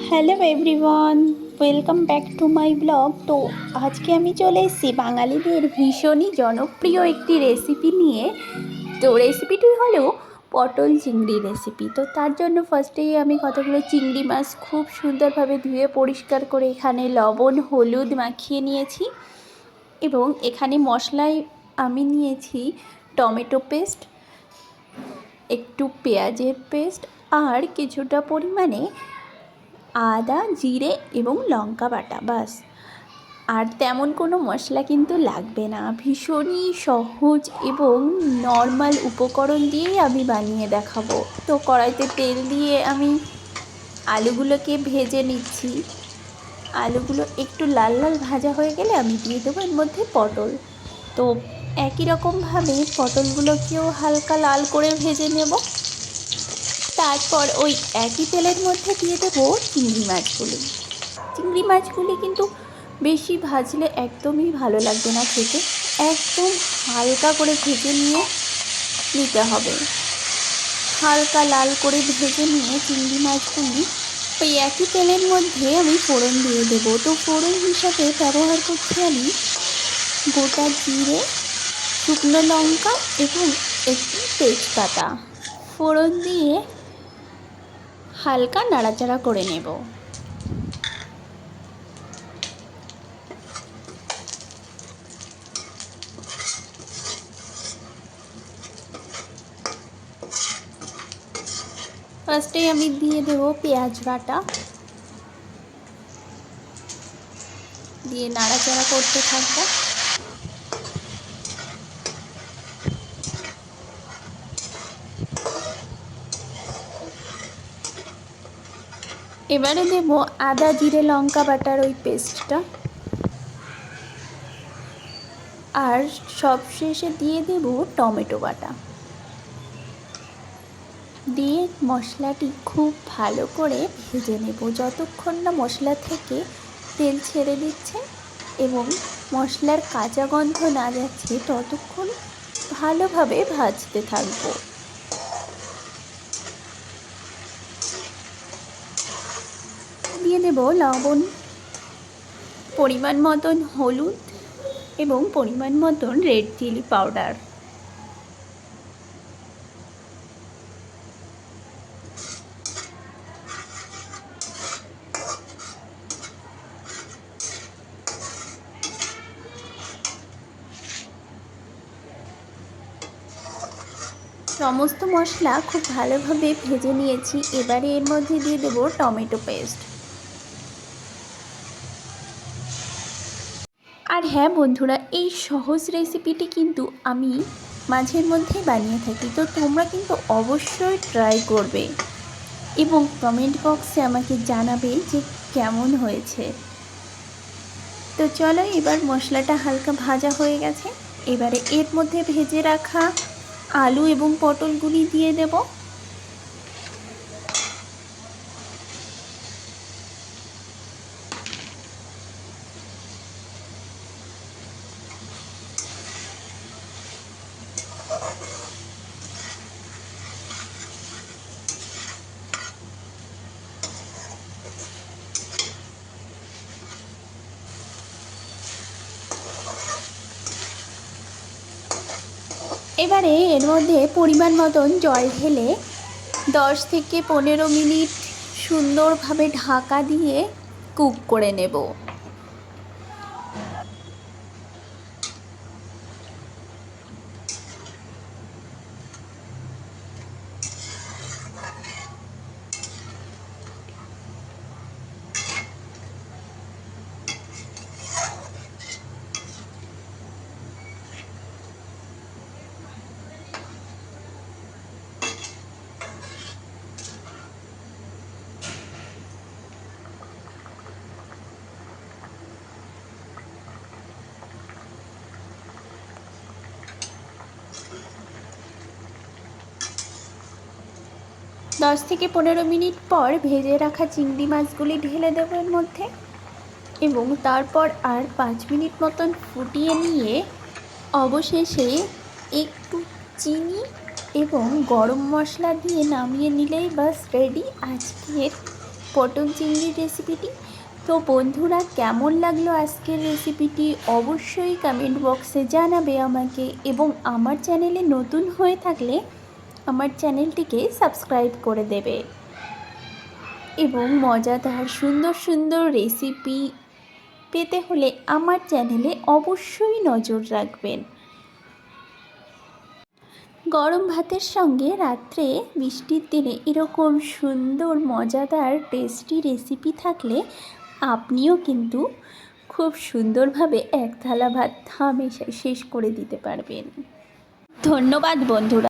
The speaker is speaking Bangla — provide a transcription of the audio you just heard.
Hello everyone, welcome back to my blog. তো আজকে আমি চলে এসেছি বাঙালিদের ভীষণই জনপ্রিয় একটি রেসিপি নিয়ে। তো রেসিপিটি হলো পটল চিংড়ি রেসিপি। তো তার জন্য ফার্স্টেই আমি কতগুলো চিংড়ি মাছ খুব সুন্দরভাবে ধুয়ে পরিষ্কার করে এখানে লবণ হলুদ মাখিয়ে নিয়েছি। এবং এখানে মশলায় আমি নিয়েছি টমেটো পেস্ট, একটু পেঁয়াজের পেস্ট, আর কিছুটা পরিমাণে আদা জিরে এবং লঙ্কা বাটা, বাস। আর তেমন কোনো মশলা কিন্তু লাগবে না, ভীষণই সহজ এবং নর্মাল উপকরণ দিয়েই আমি বানিয়ে দেখাবো। তো কড়াইতে তেল দিয়ে আমি আলুগুলোকে ভেজে নিচ্ছি। আলুগুলো একটু লাল লাল ভাজা হয়ে গেলে আমি দিয়ে দেবো এর মধ্যে পটল। তো একই রকমভাবে পটলগুলোকেও হালকা লাল করে ভেজে নেব। তারপর ওই একই তেলের মধ্যে দিয়ে দেবো চিংড়ি মাছগুলি। চিংড়ি মাছগুলি কিন্তু বেশি ভাজলে একদমই ভালো লাগবে না খেতে, একদম হালকা করে ভেজে নিতে হবে। হালকা লাল করে ভেজে নিয়ে চিংড়ি মাছগুলি ওই একই তেলের মধ্যে আমি ফোড়ন দিয়ে দেবো। তো ফোড়ন হিসাবে ব্যবহার করছি আমি গোটা জিরে, শুকনো লঙ্কা এবং একটি তেজপাতা। ফোড়ন দিয়ে হালকা নাড়াচাড়া করে নেব। ফার্স্টেই আমি দিয়ে দেব পেঁয়াজ বাটা, দিয়ে নাড়াচাড়া করতে থাকবো। এবারে দেব আদা জিরে লঙ্কা বাটার ওই পেস্টটা, আর সবশেষে দিয়ে দেব টমেটো বাটা। দিয়ে মশলাটি খুব ভালো করে ভেজে নেব যতক্ষণ না মশলা থেকে তেল ছেড়ে দিচ্ছে এবং মশলার কাঁচা গন্ধ না যাচ্ছে ততক্ষণ ভালোভাবে ভাজতে থাকবো। দিয়ে দেব লবণ, পরিমাণ মতন হলুদ এবং পরিমাণ মতন রেড চিলি পাউডার। সমস্ত মশলা খুব ভালোভাবে ভেজে নিয়েছি। এবারে এর মধ্যে দিয়ে দেব টমেটো পেস্ট। আর হ্যাঁ বন্ধুরা, এই সহজ রেসিপিটি কিন্তু আমি মাঝে মধ্যেই বানিয়ে থাকি, তো তোমরা কিন্তু অবশ্যই ট্রাই করবে এবং কমেন্ট বক্সে আমাকে জানাবে যে কেমন হয়েছে। তো চলো, এবার মশলাটা হালকা ভাজা হয়ে গেছে। এবারে এর মধ্যে ভেজে রাখা আলু এবং পটলগুলি দিয়ে দেব। এবারে এর মধ্যে পরিমাণ মতন জল ঢেলে 10 থেকে 15 মিনিট সুন্দরভাবে ঢাকা দিয়ে কুক করে নেব। 10 থেকে 15 মিনিট পর ভেজে রাখা চিংড়ি মাছগুলি ঢেলে দেবো এর মধ্যে এবং তারপর আর 5 মিনিট মতন ফুটিয়ে নিয়ে অবশেষে একটু চিনি এবং গরম মশলা দিয়ে নামিয়ে নিলেই বাস রেডি আজকের পটল চিংড়ির রেসিপিটি। তো বন্ধুরা, কেমন লাগলো আজকের রেসিপিটি অবশ্যই কমেন্ট বক্সে জানাবে আমাকে, এবং আমার চ্যানেলে নতুন হয়ে থাকলে আমার চ্যানেলটিকে সাবস্ক্রাইব করে দেবে, এবং মজাদার সুন্দর সুন্দর রেসিপি পেতে হলে আমার চ্যানেলে অবশ্যই নজর রাখবেন। গরম ভাতের সঙ্গে রাত্রে বৃষ্টির দিনে এরকম সুন্দর মজাদার টেস্টি রেসিপি থাকলে আপনিও কিন্তু খুব সুন্দরভাবে এক থালা ভাত হামেশাই শেষ করে দিতে পারবেন। ধন্যবাদ বন্ধুরা।